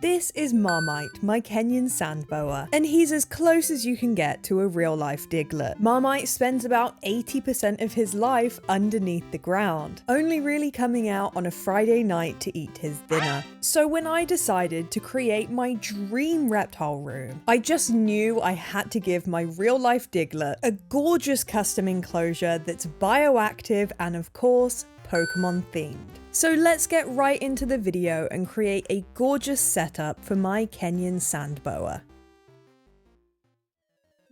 This is Marmite, my Kenyan sand boa, and he's as close as you can get to a real-life diglet. Marmite spends about 80% of his life underneath the ground, only really coming out on a Friday night to eat his dinner. So when I decided to create my dream reptile room, I just knew I had to give my real-life diglet a gorgeous custom enclosure that's bioactive and of course, Pokémon themed. So let's get right into the video and create a gorgeous setup for my Kenyan sand boa.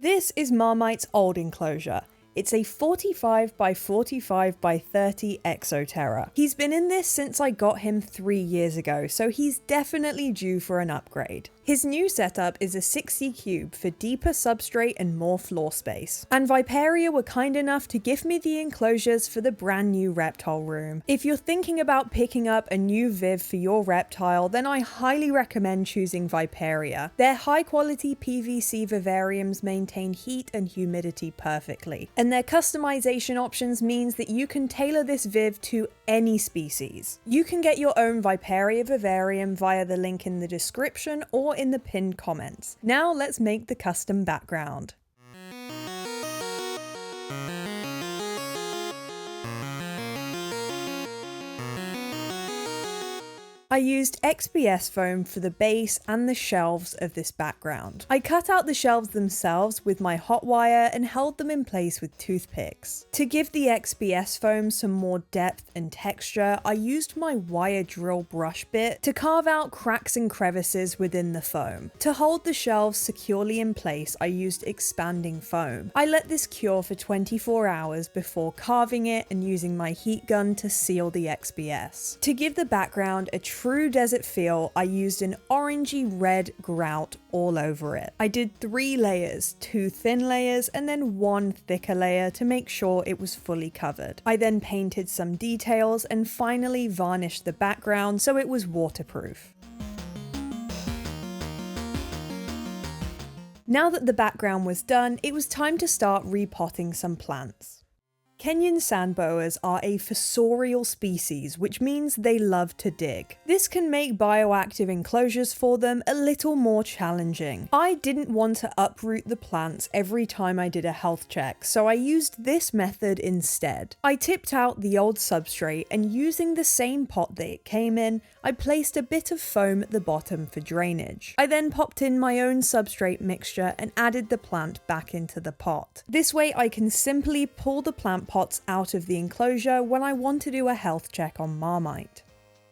This is Marmite's old enclosure. It's a 45 by 45 by 30 Exoterra. He's been in this since I got him 3 years ago, so he's definitely due for an upgrade. His new setup is a 60 cube for deeper substrate and more floor space. And Viperia were kind enough to give me the enclosures for the brand new reptile room. If you're thinking about picking up a new Viv for your reptile, then I highly recommend choosing Viperia. Their high quality PVC vivariums maintain heat and humidity perfectly. And their customization options means that you can tailor this Viv to any species. You can get your own Viperia Vivarium via the link in the description or in the pinned comments. Now let's make the custom background. I used XPS foam for the base and the shelves of this background. I cut out the shelves themselves with my hot wire and held them in place with toothpicks. To give the XPS foam some more depth and texture, I used my wire drill brush bit to carve out cracks and crevices within the foam. To hold the shelves securely in place, I used expanding foam. I let this cure for 24 hours before carving it and using my heat gun to seal the XPS. To give the background a true desert feel, I used an orangey red grout all over it. I did 3 layers, 2 thin layers and then 1 thicker layer to make sure it was fully covered. I then painted some details and finally varnished the background so it was waterproof. Now that the background was done, it was time to start repotting some plants. Kenyan sand boas are a fossorial species, which means they love to dig. This can make bioactive enclosures for them a little more challenging. I didn't want to uproot the plants every time I did a health check, so I used this method instead. I tipped out the old substrate and using the same pot that it came in, I placed a bit of foam at the bottom for drainage. I then popped in my own substrate mixture and added the plant back into the pot. This way I can simply pull the plant pots out of the enclosure when I want to do a health check on Marmite.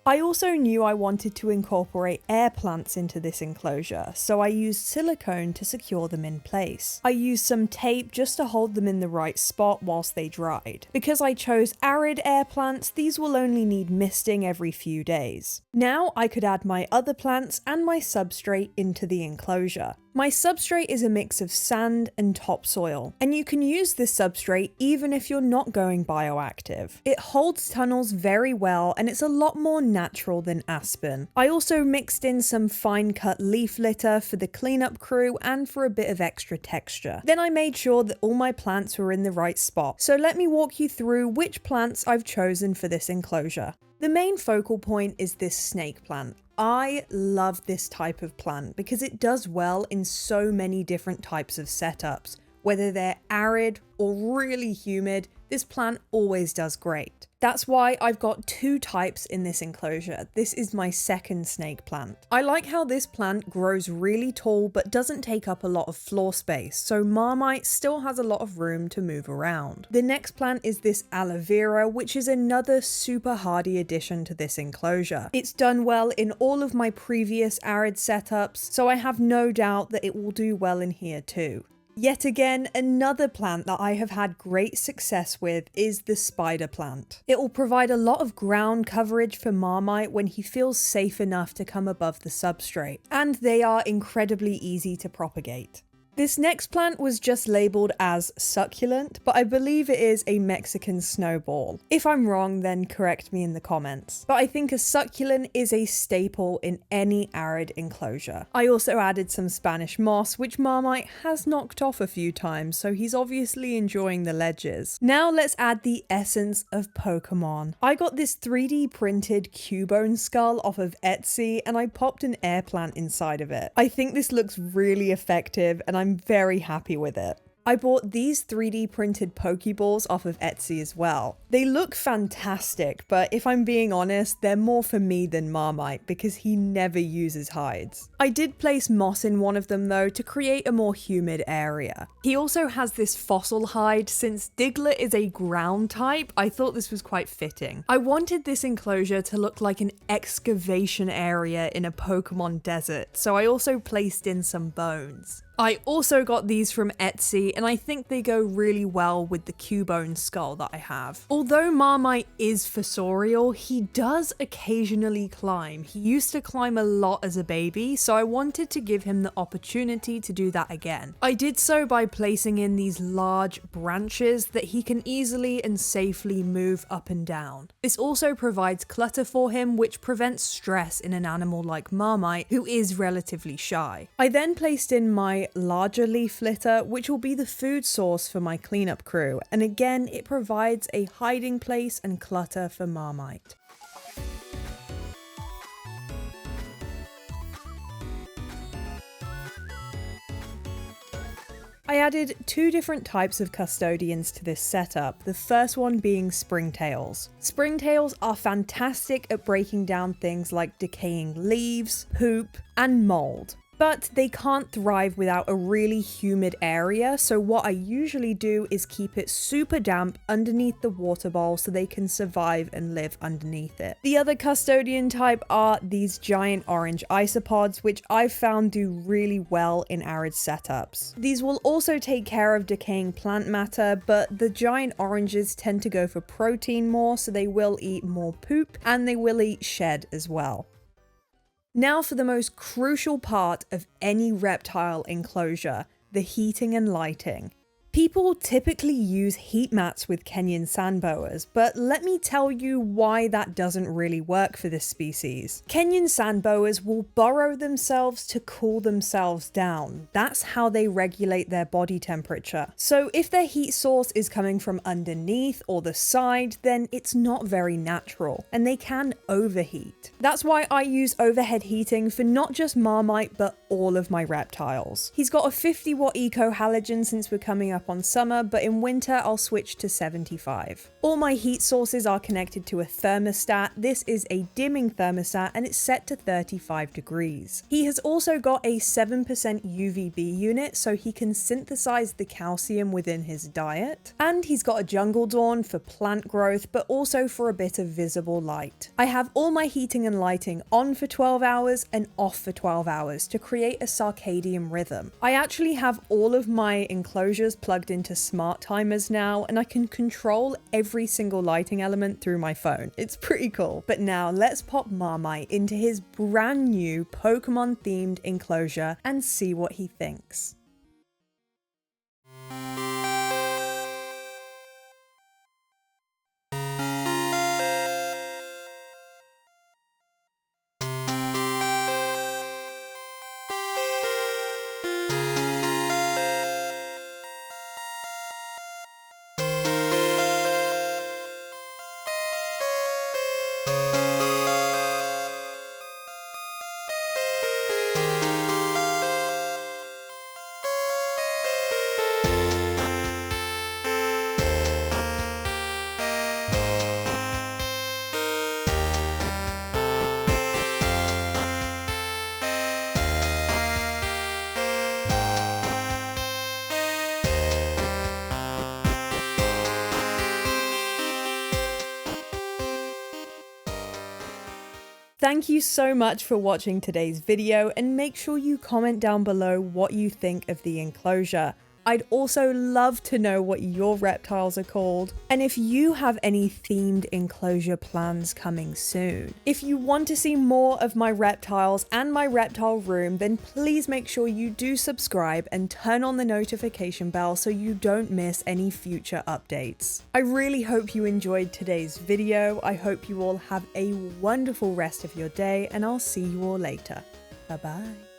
I also knew I wanted to incorporate air plants into this enclosure, so I used silicone to secure them in place. I used some tape just to hold them in the right spot whilst they dried. Because I chose arid air plants, these will only need misting every few days. Now I could add my other plants and my substrate into the enclosure. My substrate is a mix of sand and topsoil, and you can use this substrate even if you're not going bioactive. It holds tunnels very well and it's a lot more natural than aspen. I also mixed in some fine cut leaf litter for the cleanup crew and for a bit of extra texture. Then I made sure that all my plants were in the right spot, so let me walk you through which plants I've chosen for this enclosure. The main focal point is this snake plant. I love this type of plant because it does well in so many different types of setups. Whether they're arid or really humid, this plant always does great. That's why I've got 2 types in this enclosure. This is my second snake plant. I like how this plant grows really tall but doesn't take up a lot of floor space, so Marmite still has a lot of room to move around. The next plant is this aloe vera, which is another super hardy addition to this enclosure. It's done well in all of my previous arid setups, so I have no doubt that it will do well in here too. Yet again, another plant that I have had great success with is the spider plant. It will provide a lot of ground coverage for Marmite when he feels safe enough to come above the substrate, and they are incredibly easy to propagate. This next plant was just labelled as succulent, but I believe it is a Mexican snowball. If I'm wrong, then correct me in the comments. But I think a succulent is a staple in any arid enclosure. I also added some Spanish moss, which Marmite has knocked off a few times, so he's obviously enjoying the ledges. Now let's add the essence of Pokémon. I got this 3D printed Cubone skull off of Etsy, and I popped an air plant inside of it. I think this looks really effective, and I'm very happy with it. I bought these 3D printed Pokeballs off of Etsy as well. They look fantastic, but if I'm being honest, they're more for me than Marmite because he never uses hides. I did place moss in one of them though to create a more humid area. He also has this fossil hide. Since Diglett is a ground type, I thought this was quite fitting. I wanted this enclosure to look like an excavation area in a Pokemon desert, so I also placed in some bones. I also got these from Etsy, and I think they go really well with the Cubone skull that I have. Although Marmite is fossorial, he does occasionally climb. He used to climb a lot as a baby, so I wanted to give him the opportunity to do that again. I did so by placing in these large branches that he can easily and safely move up and down. This also provides clutter for him, which prevents stress in an animal like Marmite, who is relatively shy. I then placed in my larger leaf litter, which will be the food source for my cleanup crew, and again it provides a hiding place and clutter for Marmite. I added two different types of custodians to this setup, the first one being springtails. Springtails are fantastic at breaking down things like decaying leaves, poop, and mold. But they can't thrive without a really humid area, so what I usually do is keep it super damp underneath the water bowl so they can survive and live underneath it. The other custodian type are these giant orange isopods, which I've found do really well in arid setups. These will also take care of decaying plant matter, but the giant oranges tend to go for protein more, so they will eat more poop and they will eat shed as well. Now for the most crucial part of any reptile enclosure, the heating and lighting. People typically use heat mats with Kenyan sand boas, but let me tell you why that doesn't really work for this species. Kenyan sand boas will burrow themselves to cool themselves down. That's how they regulate their body temperature. So if their heat source is coming from underneath or the side, then it's not very natural, and they can overheat. That's why I use overhead heating for not just Marmite, but all of my reptiles. He's got a 50 watt eco halogen since we're coming up on summer, but in winter I'll switch to 75. All my heat sources are connected to a thermostat. This is a dimming thermostat and it's set to 35 degrees. He has also got a 7% UVB unit so he can synthesize the calcium within his diet. And he's got a jungle dawn for plant growth, but also for a bit of visible light. I have all my heating and lighting on for 12 hours and off for 12 hours to create a circadian rhythm. I actually have all of my enclosures plugged into smart timers now, and I can control every single lighting element through my phone. It's pretty cool. But now let's pop Marmite into his brand new Pokemon themed enclosure and see what he thinks. Thank you so much for watching today's video, and make sure you comment down below what you think of the enclosure. I'd also love to know what your reptiles are called, and if you have any themed enclosure plans coming soon. If you want to see more of my reptiles and my reptile room, then please make sure you do subscribe and turn on the notification bell so you don't miss any future updates. I really hope you enjoyed today's video. I hope you all have a wonderful rest of your day, and I'll see you all later. Bye bye.